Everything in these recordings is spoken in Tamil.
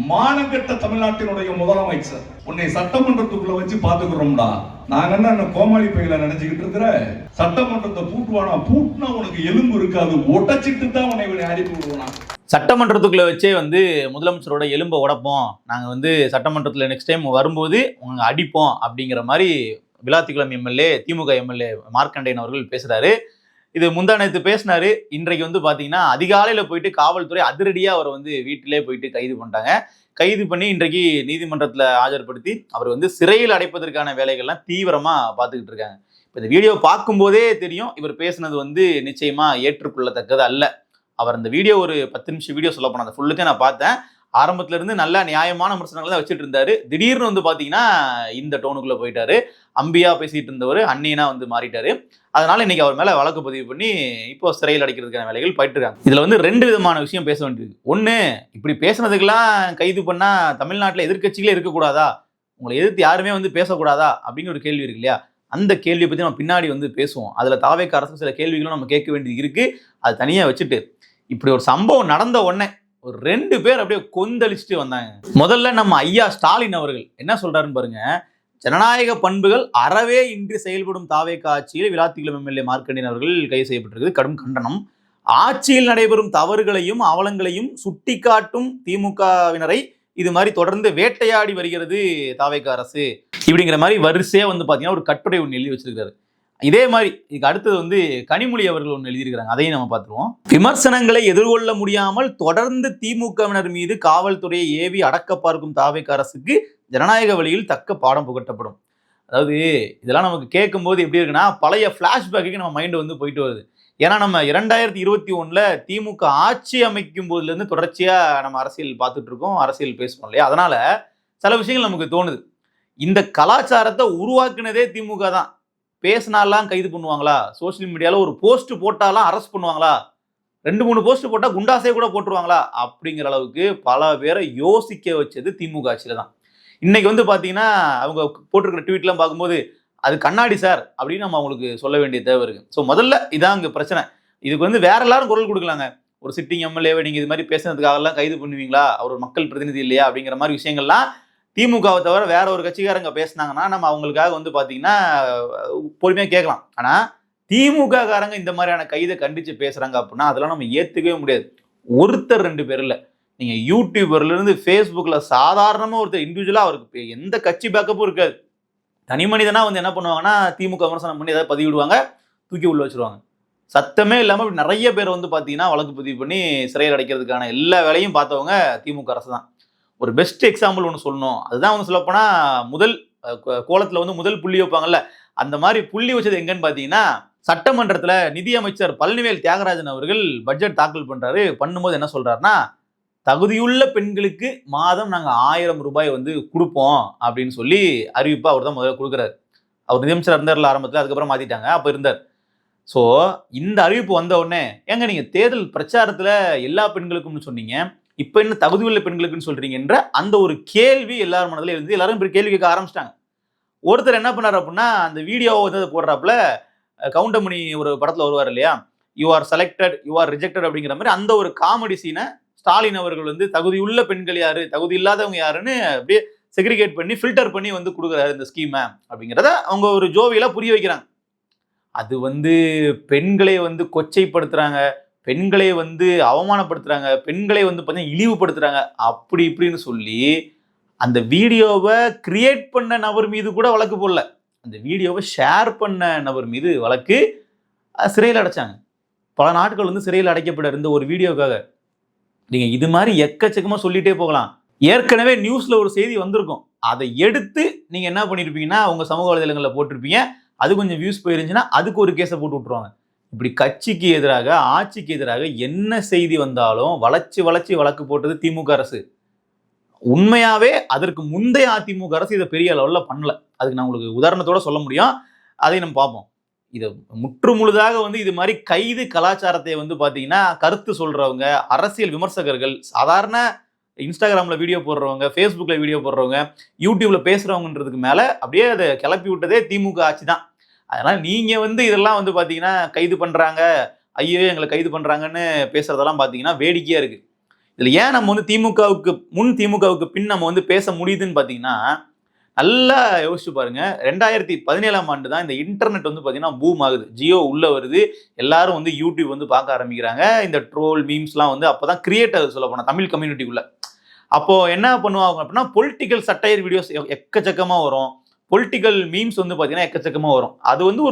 மானங்கட்ட தமிழ்நாட்டினுடைய முதலமைச்சர் உன்னை சட்டமன்றத்துக்குள்ள வச்சு பாத்துக்கிறோம்டா. நாங்க என்ன கோமாளி பையில நினைச்சுக்கிட்டு இருக்கிற? சட்டமன்றத்தை பூட்டுவானா? பூட்டினா உனக்கு எலும்பு இருக்காது, உடைச்சிட்டு தான் உன்னை அனுப்பி விடுவானா. சட்டமன்றத்துக்குள்ள வச்சே முதலமைச்சரோட எலும்பை உடைப்போம், நாங்க சட்டமன்றத்தில் நெக்ஸ்ட் டைம் வரும்போது உங்க அடிப்போம் அப்படிங்கிற மாதிரி விளாத்திக்குளம் எம்எல்ஏ, திமுக எம்எல்ஏ மார்க்கண்டேயன் அவர்கள் பேசுறாரு. இது முந்தானத்து பேசினாரு. இன்றைக்கு பாத்தீங்கன்னா அதிகாலையில போயிட்டு காவல்துறை அதிரடியா அவரை வீட்டிலே போயிட்டு கைது பண்ணிட்டாங்க. கைது பண்ணி இன்றைக்கு நீதிமன்றத்துல ஆஜர்படுத்தி அவர் சிறையில் அடைப்பதற்கான வேலைகள்லாம் தீவிரமா பார்த்துக்கிட்டு இருக்காங்க. இப்போ இந்த வீடியோ பார்க்கும்போதே தெரியும் இவர் பேசுனது நிச்சயமா ஏற்றுக்கொள்ளத்தக்கது அல்ல. அவர் அந்த வீடியோ ஒரு 10 நிமிஷம் வீடியோ சொல்ல போன அந்த ஃபுல்லுத்தையும் நான் பார்த்தேன். ஆரம்பத்துல இருந்து நல்ல நியாயமான விமர்சனங்களை தான் வச்சுட்டு இருந்தாரு. திடீர்னு பாத்தீங்கன்னா இந்த டோனுக்குள்ள போயிட்டாரு. அம்பியா பேசிட்டு இருந்தவர் அன்னியனா மாறிட்டாரு. அதனால இன்னைக்கு அவர் மேல வழக்கு பதிவு பண்ணி இப்போ சிறையில் அடைக்கிறதுக்கான வேலைகள் போயிட்டு இருக்காங்க. இதுல 2 விதமான விஷயம் பேச வேண்டியது. ஒண்ணு, இப்படி பேசுனதுக்கெல்லாம் கைது பண்ணா தமிழ்நாட்டுல எதிர்கட்சிகளே இருக்கக்கூடாதா, உங்களை எதிர்த்து யாருமே பேசக்கூடாதா அப்படின்னு ஒரு கேள்வி இருக்கு இல்லையா? அந்த கேள்வியை பத்தி நம்ம பின்னாடி பேசுவோம். அதுல தாவேக அரசு சில கேள்விகளும் நம்ம கேட்க வேண்டியது இருக்கு. அது தனியா வச்சுட்டு இப்படி ஒரு சம்பவம் நடந்த உடனே ஒரு 2 பேர் அப்படியே கொந்தளிச்சுட்டு வந்தாங்க. முதல்ல நம்ம ஐயா ஸ்டாலின் அவர்கள் என்ன சொல்றாருன்னு பாருங்க. ஜனநாயக பண்புகள் அறவே இன்றி செயல்படும் தாவேக ஆட்சியில் விளாத்திக்குளம் எம்எல்ஏ மார்க்கண்டேயன் அவர்கள் கைது செய்யப்பட்டிருக்கு. கடும் கண்டனம். ஆட்சியில் நடைபெறும் தவறுகளையும் அவலங்களையும் சுட்டிக்காட்டும் திமுகவினரை இது மாதிரி தொடர்ந்து வேட்டையாடி வருகிறது தாவேக அரசு இப்படிங்கிற மாதிரி வரிசையா பாத்தீங்கன்னா ஒரு கட்டுரை ஒன்று எழுதி வச்சிருக்காரு. இதே மாதிரி இதுக்கு அடுத்தது கனிமொழி அவர்கள் ஒன்று எழுதியிருக்கிறாங்க. அதையும் நம்ம பார்த்துருவோம். விமர்சனங்களை எதிர்கொள்ள முடியாமல் தொடர்ந்து திமுகவினர் மீது காவல்துறையை ஏவி அடக்க பார்க்கும் தாவேக அரசுக்கு ஜனநாயக வழியில் தக்க பாடம் புகட்டப்படும். அதாவது இதெல்லாம் நமக்கு கேட்கும் போது எப்படி இருக்குன்னா பழைய பிளாஷ்பேக்கு நம்ம மைண்டு போயிட்டு வருது. ஏன்னா நம்ம 2021 திமுக ஆட்சி அமைக்கும் போதுல இருந்து தொடர்ச்சியா நம்ம அரசியல் பார்த்துட்டு இருக்கோம், அரசியல் பேசுவோம் இல்லையா? அதனால சில விஷயங்கள் நமக்கு தோணுது. இந்த கலாச்சாரத்தை உருவாக்குனதே திமுக தான். பேசினாலாம் கைது பண்ணுவாங்களா? சோசியல் மீடியாவில் ஒரு போஸ்ட் போட்டாலாம் அரெஸ்ட் பண்ணுவாங்களா? 2-3 போஸ்ட் போட்டால் குண்டாசே கூட போட்டுருவாங்களா? அப்படிங்கிற அளவுக்கு பல பேரை யோசிக்க வச்சது திமுக ஆட்சியில் தான். இன்னைக்கு பார்த்தீங்கன்னா அவங்க போட்டிருக்கிற ட்வீட்லாம் பார்க்கும்போது அது கண்ணாடி சார் அப்படின்னு நம்ம அவங்களுக்கு சொல்ல வேண்டிய தேவை இருக்கு. ஸோ முதல்ல இதான் இங்கே பிரச்சனை. இதுக்கு வேற எல்லாரும் குரல் கொடுக்கலாங்க. ஒரு சிட்டிங் எம்எல்ஏவை நீங்கள் இது மாதிரி பேசுனதுக்காகலாம் கைது பண்ணுவீங்களா? அவர் ஒரு மக்கள் பிரதிநிதி இல்லையா? அப்படிங்கிற மாதிரி விஷயங்கள்லாம் திமுகவை தவிர வேற ஒரு கட்சிக்காரங்க பேசினாங்கன்னா நம்ம அவங்களுக்காக பார்த்தீங்கன்னா பொறுமையாக கேட்கலாம். ஆனால் திமுக காரங்க இந்த மாதிரியான கைதை கண்டிச்சு பேசுறாங்க அப்படின்னா அதெல்லாம் நம்ம ஏற்றுக்கவே முடியாது. ஒருத்தர் 2 பேர் இல்லை, நீங்கள் யூடியூபர்ல இருந்து ஃபேஸ்புக்கில் சாதாரணமாக ஒருத்தர் இண்டிவிஜுவலாக அவருக்கு எந்த கட்சி பேக்கப்பும் இருக்காது. தனி மனிதனா என்ன பண்ணுவாங்கன்னா திமுக விமர்சனம் பண்ணி ஏதாவது பதிவிடுவாங்க, தூக்கி உள்ள வச்சிருவாங்க. சத்தமே இல்லாமல் இப்படி நிறைய பேர் பார்த்தீங்கன்னா வழக்கு பதிவு பண்ணி சிறையில் அடைக்கிறதுக்கான எல்லா வேலையும் பார்த்தவங்க திமுக அரசு தான். ஒரு பெஸ்ட் எக்ஸாம்பிள் ஒன்று சொல்லணும். அதுதான் சொல்லப்போனால் முதல் கோலத்தில் முதல் புள்ளி வைப்பாங்கல்ல, அந்த மாதிரி புள்ளி வச்சது எங்கன்னு பார்த்தீங்கன்னா சட்டமன்றத்தில் நிதியமைச்சர் பழனிவேல் தியாகராஜன் அவர்கள் பட்ஜெட் தாக்கல் பண்ணுறாரு. பண்ணும்போது என்ன சொல்கிறாருன்னா, தகுதியுள்ள பெண்களுக்கு மாதம் நாங்கள் 1000 ரூபாய் கொடுப்போம் அப்படின்னு சொல்லி அறிவிப்பா அவர் தான் முதல்ல கொடுக்குறாரு. அவர் நிதியமைச்சர் இருந்தார்ல ஆரம்பத்தில், அதுக்கப்புறம் மாற்றிட்டாங்க, அப்போ இருந்தார். ஸோ இந்த அறிவிப்பு வந்த உடனே ஏங்க நீங்கள் தேர்தல் பிரச்சாரத்தில் எல்லா பெண்களுக்கும்னு சொன்னீங்க, இப்போ என்ன தகுதியுள்ள பெண்களுக்குன்னு சொல்றீங்கன்ற அந்த ஒரு கேள்வி எல்லாரும் மனதில் இருந்து எல்லாரும் இப்படி கேள்வி கேட்க ஆரம்பிச்சிட்டாங்க. ஒருத்தர் என்ன பண்ணார் அப்படின்னா அந்த வீடியோவை போடுறாப்புல கவுண்டமணி ஒரு படத்தில் வருவார் இல்லையா, you are selected you are rejected அப்படிங்கிற மாதிரி அந்த ஒரு காமெடி சீனை ஸ்டாலின் அவர்கள் தகுதியுள்ள பெண்கள் யாரு தகுதி இல்லாதவங்க யாருன்னு அப்படியே செக்ரிகேட் பண்ணி ஃபில்டர் பண்ணி கொடுக்குறாரு இந்த ஸ்கீமை அப்படிங்கிறத அவங்க ஒரு ஜோவியெல்லாம் புரிய வைக்கிறாங்க. அது பெண்களை கொச்சைப்படுத்துறாங்க, பெண்களை அவமானப்படுத்துறாங்க, பெண்களை பார்த்தீங்கன்னா இழிவுபடுத்துறாங்க, அப்படி இப்படின்னு சொல்லி அந்த வீடியோவை கிரியேட் பண்ண நபர் மீது கூட வழக்கு போடல, அந்த வீடியோவை ஷேர் பண்ண நபர் மீது வழக்கு, சிறையில் அடைச்சாங்க. பல நாட்கள் சிறையில் அடைக்கப்பட இருந்த ஒரு வீடியோக்காக. நீங்க இது மாதிரி எக்கச்சக்கமா சொல்லிட்டே போகலாம். ஏற்கனவே நியூஸ்ல ஒரு செய்தி வந்திருக்கும், அதை எடுத்து நீங்க என்ன பண்ணிருப்பீங்கன்னா உங்க சமூக வலைதளங்களில் போட்டிருப்பீங்க, அது கொஞ்சம் வியூஸ் போயிருந்துச்சுன்னா அதுக்கு ஒரு கேஸை போட்டு விட்டுருவாங்க. இப்படி கட்சிக்கு எதிராக ஆட்சிக்கு எதிராக என்ன செய்தி வந்தாலும் வளைச்சு வழக்கு போட்டது திமுக அரசு. உண்மையாவே அதற்கு முந்தைய அதிமுக அரசு இதை பெரிய அளவில் பண்ணல. அதுக்கு நான் உங்களுக்கு உதாரணத்தோட சொல்ல முடியும், அதை நம்ம பார்ப்போம். இதை முற்று முழுதாக இது மாதிரி கைது கலாச்சாரத்தை பார்த்தீங்கன்னா கருத்து சொல்றவங்க, அரசியல் விமர்சகர்கள், சாதாரண இன்ஸ்டாகிராம்ல வீடியோ போடுறவங்க, ஃபேஸ்புக்ல வீடியோ போடுறவங்க, யூடியூப்ல பேசுறவங்கன்றதுக்கு மேல அப்படியே அதை கிளப்பி விட்டதே திமுக ஆட்சி தான். அதனால நீங்க இதெல்லாம் பார்த்தீங்கன்னா கைது பண்றாங்க, ஐயோ எங்களை கைது பண்றாங்கன்னு பேசுறதெல்லாம் பார்த்தீங்கன்னா வேடிக்கையா இருக்கு. இதுல ஏன் நம்ம வந்து திமுகவுக்கு பின் நம்ம வந்து பேச முடியுதுன்னு பாத்தீங்கன்னா, நல்லா யோசிச்சு பாருங்க. 2017ஆம் ஆண்டு தான் இந்த இன்டர்நெட் வந்து பாத்தீங்கன்னா பூம் ஆகுது. ஜியோ உள்ள வருது. எல்லாரும் வந்து யூடியூப் வந்து பார்க்க ஆரம்பிக்கிறாங்க. இந்த ட்ரோல் மீம்ஸ்லாம் வந்து அப்பதான் கிரியேட் ஆகுது, சொல்ல போனா தமிழ் கம்யூனிட்டிக்குள்ள. அப்போ என்ன பண்ணுவாங்க அப்படின்னா, பொலிட்டிக்கல் சட்டையர் வீடியோஸ் எக்கச்சக்கமா வரும். பொலிட்டிக்கல் மீம்ஸ் வந்து பாத்தீங்கன்னா எக்கச்சக்கமா வரும். அது வந்து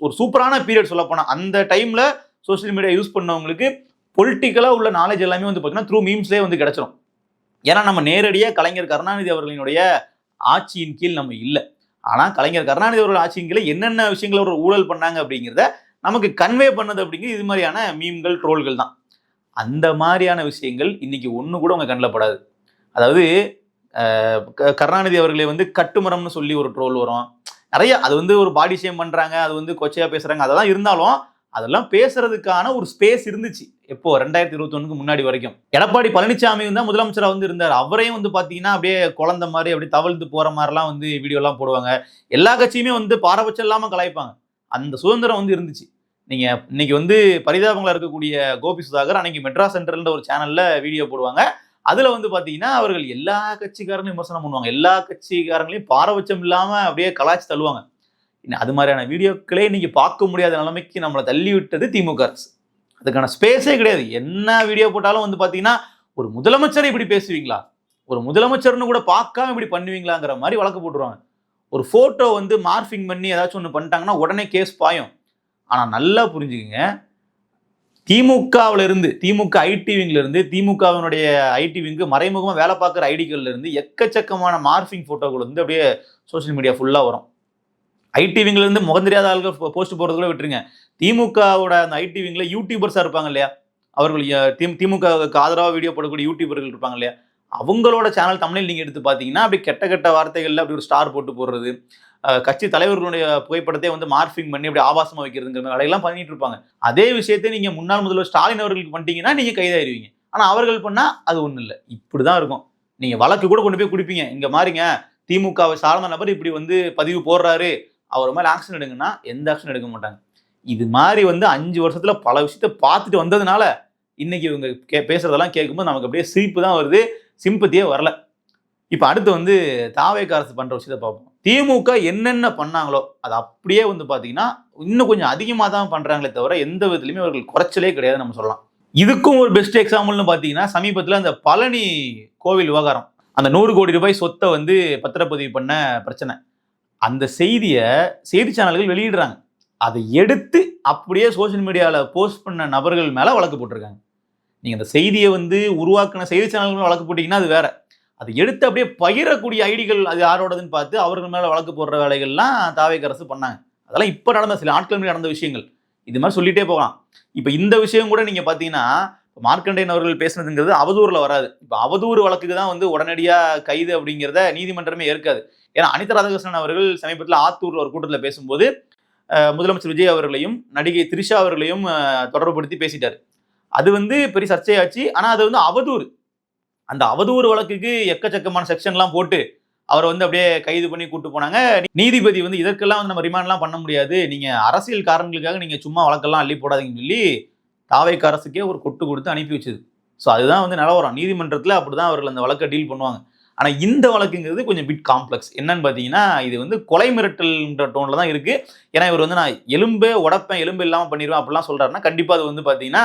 ஒரு சூப்பரான பீரியட் சொல்ல போனா. அந்த டைம்ல சோசியல் மீடியா யூஸ் பண்ணவங்களுக்கு பொலிட்டிக்கலா உள்ள நாலேஜ் எல்லாமே வந்து பாத்தீங்கன்னா த்ரூ மீம்ஸ்லேயே வந்து கிடைச்சிரும். ஏன்னா நம்ம நேரடியா கலைஞர் கருணாநிதி அவர்களினுடைய ஆட்சியின் கீழ் நம்ம இல்லை. ஆனா கலைஞர் கருணாநிதி அவர்கள் ஆட்சியின் கீழே என்னென்ன விஷயங்களை ஒரு ஊழல் பண்ணாங்க அப்படிங்கிறத நமக்கு கன்வே பண்ணது அப்படிங்கிறது இது மாதிரியான மீம்கள், ட்ரோல்கள் தான். அந்த மாதிரியான விஷயங்கள் இன்னைக்கு ஒண்ணு கூட உங்க கண்ணில் படாது. அதாவது கருணாநிதி அவர்களை வந்து கட்டுமரம்னு சொல்லி ஒரு ட்ரோல் வரும். நிறைய அது வந்து ஒரு பாடி ஷேம் பண்றாங்க, அது வந்து கொச்சையா பேசுறாங்க. அதெல்லாம் இருந்தாலும் அதெல்லாம் பேசுறதுக்கான ஒரு ஸ்பேஸ் இருந்துச்சு. எப்போ 2021க்கு முன்னாடி வரைக்கும். எடப்பாடி பழனிசாமி தான் முதலமைச்சரா வந்து இருந்தார். அவரையும் வந்து பாத்தீங்கன்னா அப்படியே குழந்தை மாதிரி அப்படியே தவழ்ந்து போற மாதிரிலாம் வந்து வீடியோலாம் போடுவாங்க. எல்லா கட்சியுமே வந்து பாரபட்சம் இல்லாம கலாய்ப்பாங்க. அந்த சுதந்திரம் வந்து இருந்துச்சு. நீங்க இன்னைக்கு வந்து பரிதாபங்களா இருக்கக்கூடிய கோபி சுதாகர் அன்னைக்கு மெட்ராஸ் சென்ட்ரல்ன்ற ஒரு சேனல்ல வீடியோ போடுவாங்க. அதுல வந்து பாத்தீங்கன்னா அவர்கள் எல்லா கட்சிக்காரங்களையும் விமர்சனம் பண்ணுவாங்க. எல்லா கட்சிக்காரங்களையும் பாரபட்சம் இல்லாம அப்படியே கலாய்ச்சி தள்ளுவாங்க. அது மாதிரியான வீடியோக்களே இன்னைக்கு பார்க்க முடியாத நிலைமைக்கு நம்மளை தள்ளி விட்டது திமுக அரசு. அதுக்கான ஸ்பேஸே கிடையாது. என்ன வீடியோ போட்டாலும் வந்து பாத்தீங்கன்னா ஒரு முதலமைச்சரை இப்படி பேசுவீங்களா, ஒரு முதலமைச்சர்னு கூட பார்க்காம இப்படி பண்ணுவீங்களாங்கிற மாதிரி வழக்கு போட்டுருவாங்க. ஒரு போட்டோ வந்து மார்பிங் பண்ணி ஏதாச்சும் ஒன்று பண்ணிட்டாங்கன்னா உடனே கேஸ் பாயும். ஆனா நல்லா புரிஞ்சுக்குங்க, திமுக ஐடி விங்ல இருந்து திமுகவினுடைய ஐடி விங்கு மறைமுகமா வேலை பார்க்குற ஐடிகள்ல இருந்து எக்கச்சக்கமான மார்பிங் போட்டோக்கள் வந்து அப்படியே சோசியல் மீடியா ஃபுல்லா வரும். ஐடி விங்ல இருந்து முகம் தெரியாத ஆளுகள் போஸ்ட் போடுறது கூட விட்டுருங்க. திமுகவோட அந்த ஐடி விங்ல யூடியூபர்ஸா இருப்பாங்க இல்லையா, அவர்கள் திமுகவுக்கு ஆதரவாக வீடியோ போடக்கூடிய யூடியூபர்கள் இருப்பாங்க இல்லையா, அவங்களோட சேனல் தமிழில் நீங்க எடுத்து பார்த்தீங்கன்னா அப்படி கெட்ட வார்த்தைகள்ல அப்படி ஒரு ஸ்டார் போட்டு போடுறது, கட்சி தலைவர்களுடைய புகைப்படத்தை வந்து மார்பிங் பண்ணி அப்படி ஆபாசமா வைக்கிறதுங்கிற வேலையெல்லாம் பண்ணிட்டு இருப்பாங்க. அதே விஷயத்தை நீங்க முன்னாள் முதல்வர் ஸ்டாலின் அவர்களுக்கு பண்ணிட்டீங்கன்னா நீங்க கைதாயிருவீங்க. ஆனா அவர்கள் பண்ணா அது ஒண்ணும் இல்லை. இப்படிதான் இருக்கும். நீங்க வழக்கு கூட கொண்டு போய் கொடுப்பீங்க. இங்க மாறிங்க, திமுகவை சார்ந்த நபர் இப்படி வந்து பதிவு போடுறாரு, அவர் மேல ஆக்ஷன் எடுங்கன்னா எந்த ஆக்ஷன் எடுக்க மாட்டாங்க. இது மாதிரி வந்து 5 வருஷத்துல பல விஷயத்த பார்த்துட்டு வந்ததுனால இன்னைக்கு இவங்க பேசுறதெல்லாம் கேட்கும்போது நமக்கு அப்படியே சிரிப்பு தான் வருது, சிம்பத்தியே வரல. இப்ப அடுத்து வந்து தாவேக அரசு பண்ற விஷயத்த பார்ப்போம். திமுக என்னென்ன பண்ணாங்களோ அது அப்படியே வந்து பாத்தீங்கன்னா இன்னும் கொஞ்சம் அதிகமா தான் பண்றாங்களே தவிர எந்த விதத்திலுமே அவர்கள் குறைச்சலே கிடையாது நம்ம சொல்லலாம். இதுக்கும் ஒரு பெஸ்ட் எக்ஸாம்பிள்னு பாத்தீங்கன்னா சமீபத்துல அந்த பழனி கோவில் விவகாரம், அந்த 100 கோடி ரூபாய் சொத்தை வந்து பத்திரப்பதிவு பண்ண பிரச்சனை, அந்த செய்தியை செய்தி சேனல்கள் வெளியிடுறாங்க. அதை எடுத்து அப்படியே சோசியல் மீடியாவில் போஸ்ட் பண்ண நபர்கள் மேல வழக்கு போட்டிருக்காங்க. நீங்க அந்த செய்தியை வந்து உருவாக்கின செய்தி சேனல்கள் வழக்கு போட்டீங்கன்னா அது வேற. அதை எடுத்து அப்படியே பகிரக்கூடிய ஐடிகள் அது யாரோடதுன்னு பார்த்து அவர்கள் மேல வழக்கு போடுற வேலைகள்லாம் தாவேக அரசு பண்ணாங்க. அதெல்லாம் இப்ப நடந்த சில நாட்கள் நடந்த விஷயங்கள். இது மாதிரி சொல்லிட்டே போகலாம். இப்ப இந்த விஷயம் கூட நீங்க பாத்தீங்கன்னா மார்க்கண்டேயன் அவர்கள் பேசுனதுங்கிறது அவதூறுல வராது. இப்ப அவதூறு வழக்குக்கு தான் வந்து உடனடியா கைது அப்படிங்கிறத நீதிமன்றமே ஏற்காது. ஏன்னா அனிதா ராதாகிருஷ்ணன் அவர்கள் சமீபத்தில் ஆத்தூர்ல ஒரு கூட்டத்தில் பேசும்போது முதலமைச்சர் விஜய் அவர்களையும் நடிகை திரிஷா அவர்களையும் தொடர்புபடுத்தி பேசிட்டாரு. அது வந்து பெரிய சர்ச்சையாச்சு. ஆனா அது வந்து அவதூறு. அந்த அவதூறு வழக்குக்கு எக்கச்சக்கமான செக்ஷன்லாம் போட்டு அவரை வந்து அப்படியே கைது பண்ணி கூட்டு போனாங்க. நீதிபதி வந்து இதற்கெல்லாம் வந்து நம்ம ரிமாண்ட்லாம் பண்ண முடியாது, நீங்க அரசியல் காரணங்களுக்காக நீங்க சும்மா வழக்கெல்லாம் அள்ளி போடாதீங்கன்னு சொல்லி தாவேக அரசுக்கே ஒரு கொட்டு கொடுத்து அனுப்பி வச்சது. ஸோ அதுதான் வந்து நிலவரம். நீதிமன்றத்தில் அப்படிதான் அவர்கள் அந்த வழக்கை டீல் பண்ணுவாங்க. ஆனா இந்த வழக்குங்கிறது கொஞ்சம் பிட் காம்ப்ளெக்ஸ். என்னன்னு பாத்தீங்கன்னா இது வந்து கொலை மிரட்டல்ன்ற டோன்ல தான் இருக்கு. ஏன்னா இவர் வந்து நான் எலும்பே உடைப்பேன், எலும்பு இல்லாம பண்ணிடுவேன் அப்படிலாம் சொல்றாருன்னா கண்டிப்பா அது வந்து பாத்தீங்கன்னா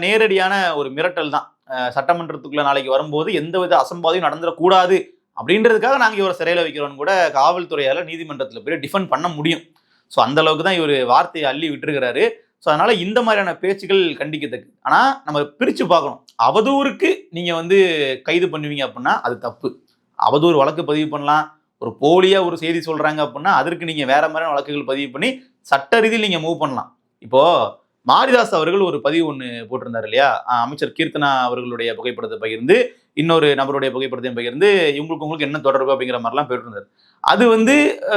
நேரடியான ஒரு மிரட்டல் தான். சட்டமன்றத்துக்குள்ள நாளைக்கு வரும்போது எந்தவித அசம்பாதையும் நடந்துடக்கூடாது அப்படின்றதுக்காக நாங்க இவரை சிறையில வைக்கிறோம்னு கூட காவல்துறையால நீதிமன்றத்தில் போய் டிஃபெண்ட் பண்ண முடியும். ஸோ அந்த அளவுக்கு தான் இவர் வார்த்தையை அள்ளி விட்டுருக்கிறாரு. ஸோ அதனால இந்த மாதிரியான பேச்சுகள் கண்டிக்கத்தக்கு. ஆனா நம்ம பிரிச்சு பார்க்கணும். அவதூறுக்கு நீங்க வந்து கைது பண்ணுவீங்க அப்படின்னா அது தப்பு. அவதூறு வழக்கு பதிவு பண்ணலாம். ஒரு போலியா ஒரு செய்தி சொல்றாங்க அப்படின்னா அதற்கு நீங்க வேற மாதிரியான வழக்குகள் பதிவு பண்ணி சட்ட ரீதியில் நீங்க மூவ் பண்ணலாம். இப்போ மாரிதாஸ் அவர்கள் ஒரு பதிவு ஒன்று போட்டிருந்தார் இல்லையா, அமைச்சர் கீர்த்தனா அவர்களுடைய புகைப்படத்தை பகிர்ந்து இன்னொரு நபருடைய புகைப்படத்தையும் பகிர்ந்து உங்களுக்கு என்ன தொடர்பு அப்படிங்கிற மாதிரிலாம் போட்டிருந்தார். அது வந்து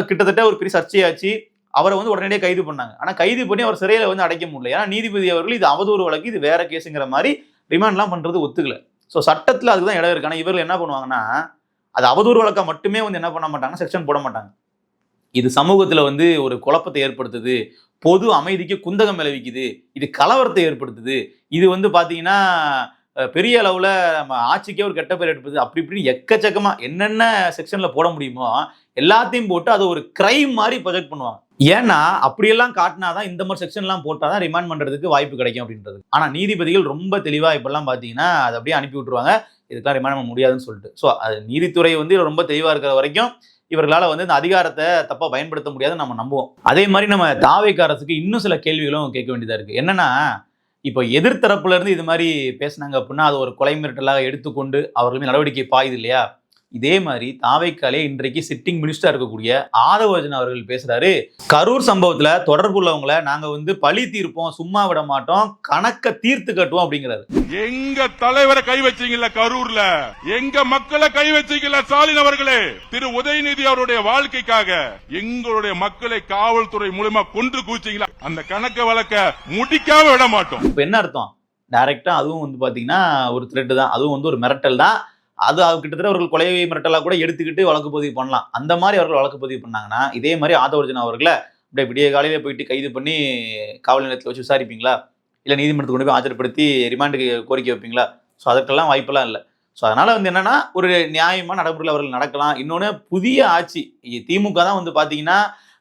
கிட்டத்தட்ட ஒரு பெரிய சர்ச்சையாச்சு. அவரை வந்து உடனடியாக கைது பண்ணாங்க. ஆனா கைது பண்ணி அவர் சிறையில வந்து அடைக்க முடியல. ஏன்னா நீதிபதி அவர்கள் இது அவதூறு வழக்கு, இது வேற கேஸுங்கிற மாதிரி ரிமாண்ட்லாம் பண்றது ஒத்துக்கல. ஸோ சட்டத்தில் அதுதான் இடம் இருக்கு. ஆனால் இவர்கள் என்ன பண்ணுவாங்கன்னா அது அவதூறு வழக்கா மட்டுமே வந்து என்ன பண்ண மாட்டாங்க, செக்ஷன் போட மாட்டாங்க. இது சமூகத்துல வந்து ஒரு குழப்பத்தை ஏற்படுத்துது, பொது அமைதிக்கு குந்தகம் விளைவிக்குது, இது கலவரத்தை ஏற்படுத்துது, இது வந்து பாத்தீங்கன்னா பெரிய அளவுல நம்ம ஆட்சிக்கே ஒரு கெட்ட பேர் எடுப்பது அப்படி இப்படின்னு எக்கச்சக்கமா என்னென்ன செக்ஷன்ல போட முடியுமோ எல்லாத்தையும் போட்டு அதை ஒரு கிரைம் மாதிரி ப்ரொஜெக்ட் பண்ணுவாங்க. ஏன்னா அப்படியெல்லாம் காட்டினாதான் இந்த மாதிரி செக்ஷன்லாம் போட்டாதான் ரிமாண்ட் பண்றதுக்கு வாய்ப்பு கிடைக்கும் அப்படின்றது. ஆனா நீதிபதிகள் ரொம்ப தெளிவா இப்பெல்லாம் பாத்தீங்கன்னா அதை அப்படியே அனுப்பி விட்டுருவாங்க, இதுக்கெல்லாம் ரிமாண்ட் பண்ண முடியாதுன்னு சொல்லிட்டு. ஸோ அது நீதித்துறை வந்து ரொம்ப தெளிவா இருக்கிற வரைக்கும் இவர்களால வந்து இந்த அதிகாரத்தை தப்பா பயன்படுத்த முடியாதுன்னு நம்ம நம்புவோம். அதே மாதிரி நம்ம தாவேக்கா அரசுக்கு இன்னும் சில கேள்விகளும் கேட்க வேண்டியதா இருக்கு. என்னன்னா, இப்போ எதிர்த்தரப்புல இருந்து இது மாதிரி பேசினாங்க அப்படின்னா அது ஒரு கொலை மிரட்டலாக எடுத்துக்கொண்டு அவர்கள் மீது நடவடிக்கை பாயுது இல்லையா? இதே மாதிரி தாவேக்காலே இன்றைக்கு சிட்டிங் மினிஸ்டரா இருக்கக்கூடிய ஆதவர்ஜன் அவர்கள் பேசுறாரு, கரூர் சம்பவத்துல தொடர்புள்ளவங்களை நாங்க வந்து பழி தீர்ப்போம், சும்மா விட மாட்டோம், கணக்க தீர்த்து கட்டுவோம் அப்படிங்கிறாரு. எங்க தலைவரை கை வச்சீங்கல்ல கரூர்ல, எங்க மக்களை கை வச்சீங்கல்ல ஸ்டாலின் அவர்களே, திரு உதயநிதி அவருடைய வாழ்க்கைக்காக எங்களுடைய மக்களை காவல்துறை மூலமா கொன்று குவிச்சீங்களா, அந்த கணக்க வழக்க முடிக்காம விட மாட்டோம். இப்ப என்ன அர்த்தம்? டைரக்டா அதுவும் வந்து பாத்தீங்கன்னா ஒரு த்ரெட் தான், அதுவும் வந்து ஒரு மிரட்டல் தான். அது கிட்டத்தட்ட அவர்கள் கொலை மிரட்டலா கூட எடுத்துக்கிட்டு வழக்கு பதிவு பண்ணலாம். அந்த மாதிரி அவர்கள் வழக்கு பதிவு பண்ணாங்கன்னா இதே மாதிரி ஆதவர்ஜன் அவர்களை அப்படியே விடிய காலையில போயிட்டு கைது பண்ணி காவல் நிலையத்தில் வச்சு விசாரிப்பீங்களா? இல்லை நீதிமன்றத்துக்கு கொண்டு போய் ஆஜர்படுத்தி ரிமாண்டுக்கு கோரிக்கை வைப்பீங்களா? ஸோ அதற்கெல்லாம் வாய்ப்பெல்லாம் இல்லை. ஸோ அதனால வந்து என்னன்னா ஒரு நியாயமான நடைமுறையில் அவர்கள் நடக்கலாம். இன்னொன்று புதிய ஆட்சி திமுக தான் வந்து பார்த்தீங்கன்னா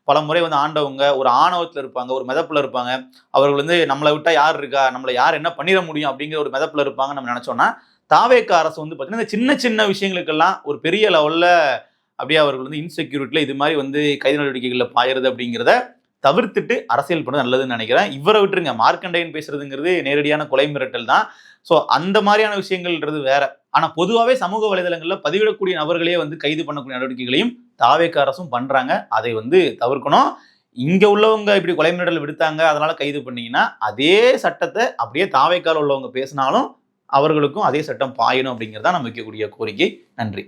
பல முறை வந்து ஆண்டவங்க ஒரு ஆணவத்தில் இருப்பாங்க, ஒரு மிதப்பில் இருப்பாங்க. அவர்கள் வந்து நம்மளை விட்டா யார் இருக்கா, நம்மளை யார் என்ன பண்ணிட முடியும் அப்படிங்கிற ஒரு மிதப்பில் இருப்பாங்க நம்ம நினைச்சோம்னா, தாவேக்கா அரசு வந்து பார்த்தீங்கன்னா இந்த சின்ன சின்ன விஷயங்களுக்கெல்லாம் ஒரு பெரிய லெவலில் அப்படியே அவர்கள் வந்து இன்செக்யூரிட்டியில் இது மாதிரி வந்து கைது நடவடிக்கைகளில் பாயிறது அப்படிங்கிறத தவிர்த்துட்டு அரசியல் பண்ணது நல்லதுன்னு நினைக்கிறேன். இவரை விட்டுருங்க, மார்க்கண்டையன் பேசுறதுங்கிறது நேரடியான கொலை மிரட்டல் தான். ஸோ அந்த மாதிரியான விஷயங்கள்ன்றது வேற. ஆனால் பொதுவாகவே சமூக வலைதளங்களில் பதிவிடக்கூடிய நபர்களே வந்து கைது பண்ணக்கூடிய நடவடிக்கைகளையும் தாவேக்கா அரசும் பண்றாங்க. அதை வந்து தவிர்க்கணும். இங்க உள்ளவங்க இப்படி கொலை மிரட்டல் விடுத்தாங்க அதனால கைது பண்ணீங்கன்னா அதே சட்டத்தை அப்படியே தாவேக்கால உள்ளவங்க பேசினாலும் அவர்களுக்கும் அதே சட்டம் பாயணும் அப்படிங்கிறதா நம்ம வைக்கக்கூடிய கோரிக்கை. நன்றி.